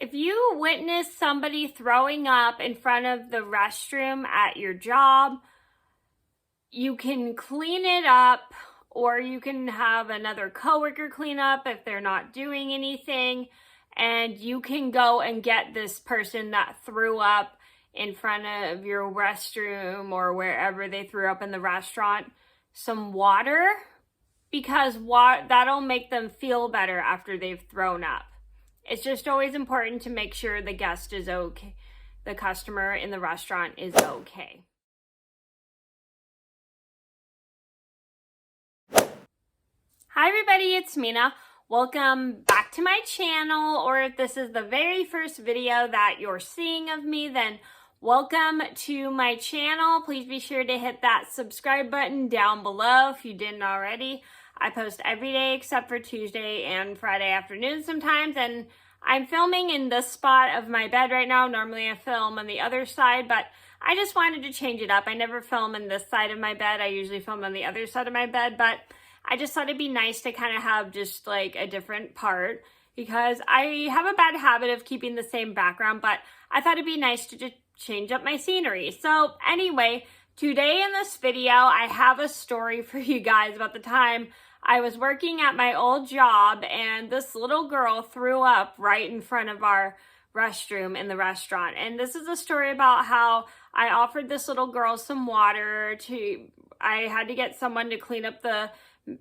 If you witness somebody throwing up in front of the restroom at your job, you can clean it up, or you can have another coworker clean up if they're not doing anything, and you can go and get this person that threw up in front of your restroom or wherever they threw up in the restaurant some water, because that'll make them feel better after they've thrown up. It's just always important to make sure the guest is okay, the customer in the restaurant is okay. Hi everybody, it's Mena. Welcome back to my channel, or if this is the very first video that you're seeing of me, then welcome to my channel. Please be sure to hit that subscribe button down below if you didn't already. I post every day except for Tuesday and Friday afternoon sometimes, and I'm filming in this spot of my bed right now. Normally I film on the other side, but I just wanted to change it up. I never film in this side of my bed. I usually film on the other side of my bed, but I just thought it'd be nice to kind of have just like a different part, because I have a bad habit of keeping the same background, but I thought it'd be nice to just change up my scenery. So anyway, today in this video, I have a story for you guys about the time I was working at my old job and this little girl threw up right in front of our restroom in the restaurant. And this is a story about how I offered this little girl some water I had to get someone to clean up the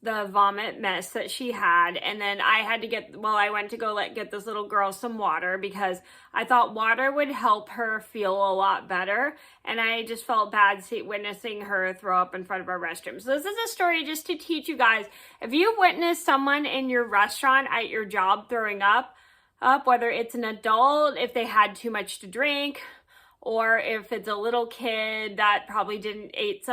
vomit mess that she had, and then I went to go get this little girl some water because I thought water would help her feel a lot better, and I just felt bad witnessing her throw up in front of our restroom. So this is a story just to teach you guys, if you witness someone in your restaurant at your job throwing up, whether it's an adult, if they had too much to drink, or if it's a little kid that probably ate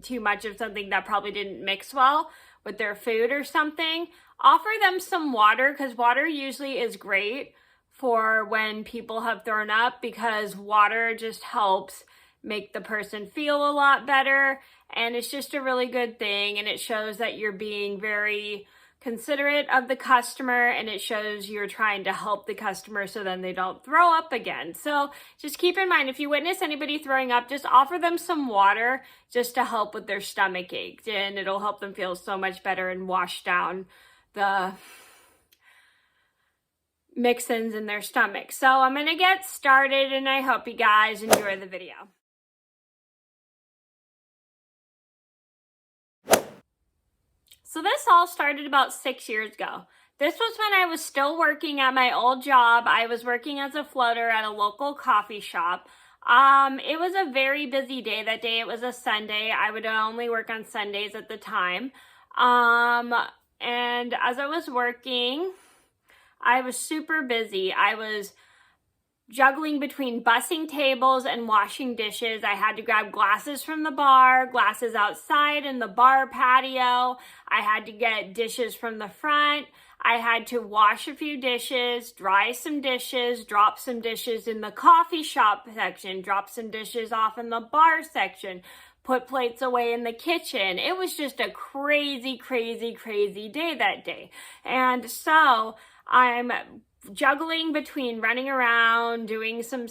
too much of something that probably didn't mix well with their food or something, offer them some water, because water usually is great for when people have thrown up, because water just helps make the person feel a lot better, and it's just a really good thing, and it shows that you're being very considerate of the customer, and it shows you're trying to help the customer so then they don't throw up again. So just keep in mind, if you witness anybody throwing up, just offer them some water just to help with their stomach aches, and it'll help them feel so much better and wash down the mix-ins in their stomach. So I'm gonna get started, and I hope you guys enjoy the video. So this all started about 6 years ago. This was when I was still working at my old job. I was working as a floater at a local coffee shop. It was a very busy day that day. It was a Sunday. I would only work on Sundays at the time. And as I was working, I was super busy. I was juggling between bussing tables and washing dishes. I had to grab glasses from the bar, glasses outside in the bar patio. I had to get dishes from the front. I had to wash a few dishes, dry some dishes, drop some dishes in the coffee shop section, drop some dishes off in the bar section, put plates away in the kitchen. It was just a crazy, crazy, crazy day that day. And so I'm juggling between running around, doing some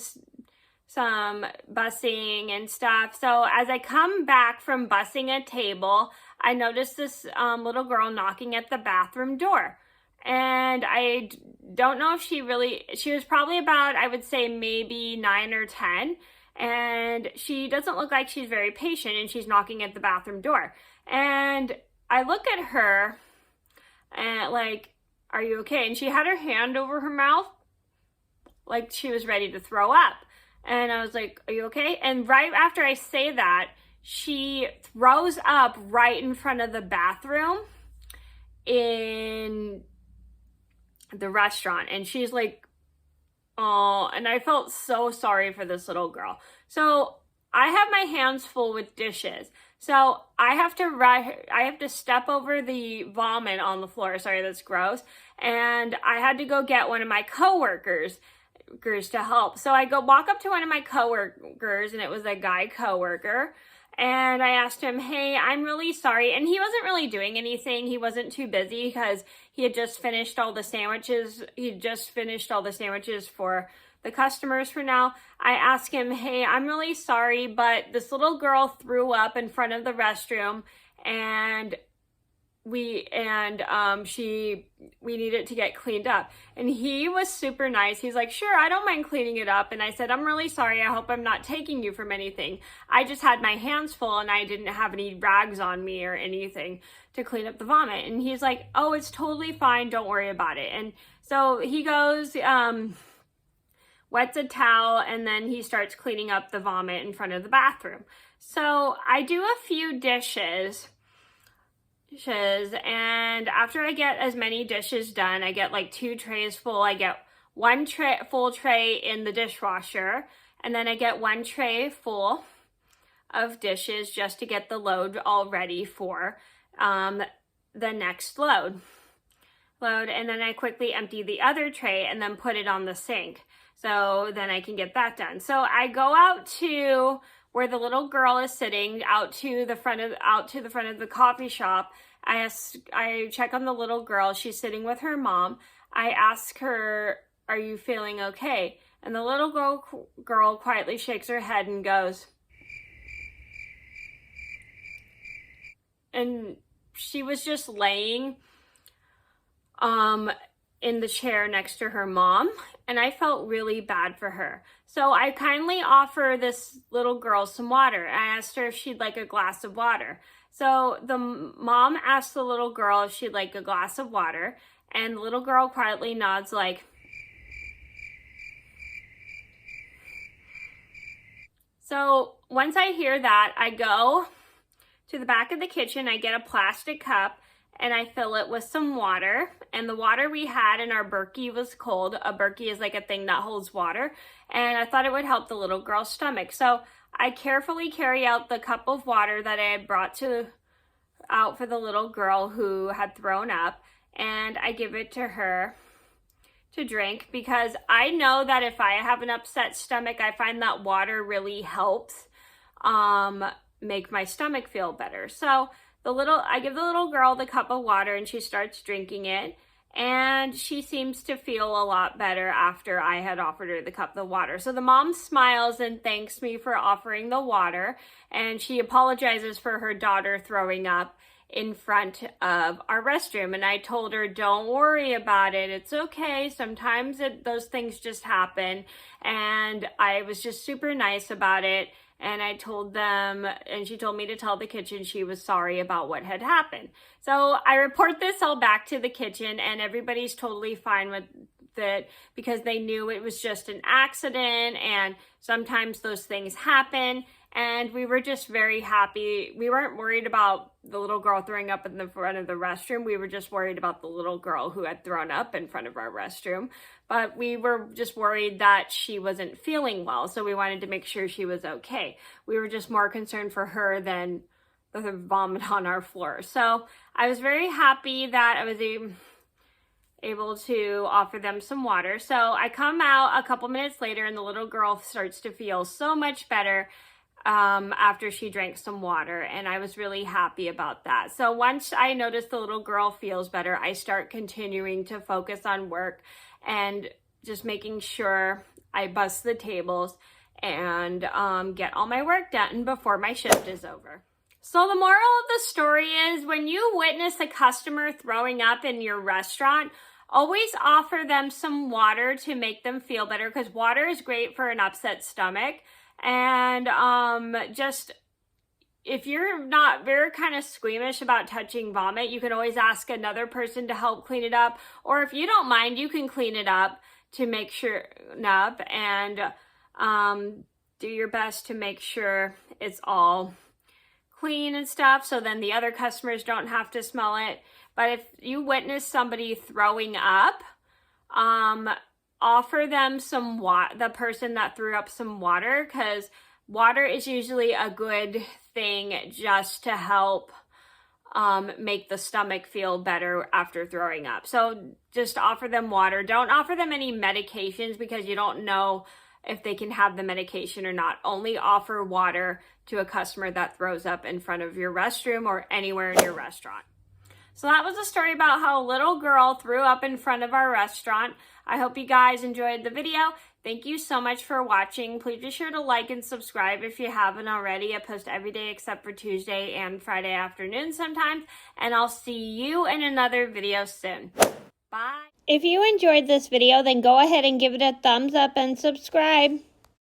bussing and stuff. So as I come back from bussing a table, I noticed this little girl knocking at the bathroom door. And I don't know if she was probably about, I would say maybe 9 or 10. And she doesn't look like she's very patient, and she's knocking at the bathroom door. And I look at her and like, "Are you okay?" And she had her hand over her mouth like she was ready to throw up. And I was like, "Are you okay?" And right after I say that, she throws up right in front of the bathroom in the restaurant. And she's like, "Oh," and I felt so sorry for this little girl. So I have my hands full with dishes. So I have to step over the vomit on the floor. Sorry, that's gross. And I had to go get one of my coworkers to help. So I walk up to one of my coworkers, and it was a guy coworker. And I asked him, hey, I'm really sorry. And he wasn't really doing anything. He wasn't too busy because he had just finished all the sandwiches. He just finished all the sandwiches for the customers for now. I asked him, hey, I'm really sorry, but this little girl threw up in front of the restroom, and we need it to get cleaned up. And he was super nice. He's like, sure, I don't mind cleaning it up. And I said, I'm really sorry. I hope I'm not taking you from anything. I just had my hands full and I didn't have any rags on me or anything to clean up the vomit. And he's like, oh, it's totally fine. Don't worry about it. And so he goes, wets a towel, and then he starts cleaning up the vomit in front of the bathroom. So I do a few dishes, and after I get as many dishes done, I get like 2 trays full. I get 1 full tray in the dishwasher, and then I get 1 tray full of dishes just to get the load all ready for the next load. And then I quickly empty the other tray and then put it on the sink. So then I can get that done. So I go out to where the little girl is sitting, out to the front of the coffee shop. I check on the little girl. She's sitting with her mom. I ask her, "Are you feeling okay?" And the little girl quietly shakes her head and goes, and she was just laying in the chair next to her mom, and I felt really bad for her. So I kindly offer this little girl some water. I asked her if she'd like a glass of water. So the mom asked the little girl if she'd like a glass of water, and the little girl quietly nods like, so once I hear that, I go to the back of the kitchen, I get a plastic cup, and I fill it with some water. And the water we had in our Berkey was cold. A Berkey is like a thing that holds water. And I thought it would help the little girl's stomach. So I carefully carry out the cup of water that I had brought out for the little girl who had thrown up. And I give it to her to drink, because I know that if I have an upset stomach, I find that water really helps make my stomach feel better. So I give the little girl the cup of water, and she starts drinking it, and she seems to feel a lot better after I had offered her the cup of water. So the mom smiles and thanks me for offering the water, and she apologizes for her daughter throwing up in front of our restroom. And I told her, don't worry about it. It's okay. Sometimes those things just happen. And I was just super nice about it. And I told them, and she told me to tell the kitchen she was sorry about what had happened. So I report this all back to the kitchen, and everybody's totally fine with it because they knew it was just an accident, and sometimes those things happen. And we were just very happy. We weren't worried about the little girl throwing up in the front of the restroom. We were just worried about the little girl who had thrown up in front of our restroom. But we were just worried that she wasn't feeling well. So we wanted to make sure she was okay. We were just more concerned for her than the vomit on our floor. So I was very happy that I was able to offer them some water. So I come out a couple minutes later, and the little girl starts to feel so much better after she drank some water, and I was really happy about that. So once I notice the little girl feels better, I start continuing to focus on work and just making sure I bust the tables and get all my work done before my shift is over. So the moral of the story is, when you witness a customer throwing up in your restaurant, always offer them some water to make them feel better, because water is great for an upset stomach. And just, if you're not very kind of squeamish about touching vomit, you can always ask another person to help clean it up. Or if you don't mind, you can clean it up to make sure and do your best to make sure it's all clean and stuff, so then the other customers don't have to smell it. But if you witness somebody throwing up, offer them some water, the person that threw up some water, because water is usually a good thing just to help make the stomach feel better after throwing up. So just offer them water. Don't offer them any medications, because you don't know if they can have the medication or not. Only offer water to a customer that throws up in front of your restroom or anywhere in your restaurant. So that was a story about how a little girl threw up in front of our restaurant. I hope you guys enjoyed the video. Thank you so much for watching. Please be sure to like and subscribe if you haven't already. I post every day except for Tuesday and Friday afternoon sometimes. And I'll see you in another video soon. Bye. If you enjoyed this video, then go ahead and give it a thumbs up and subscribe.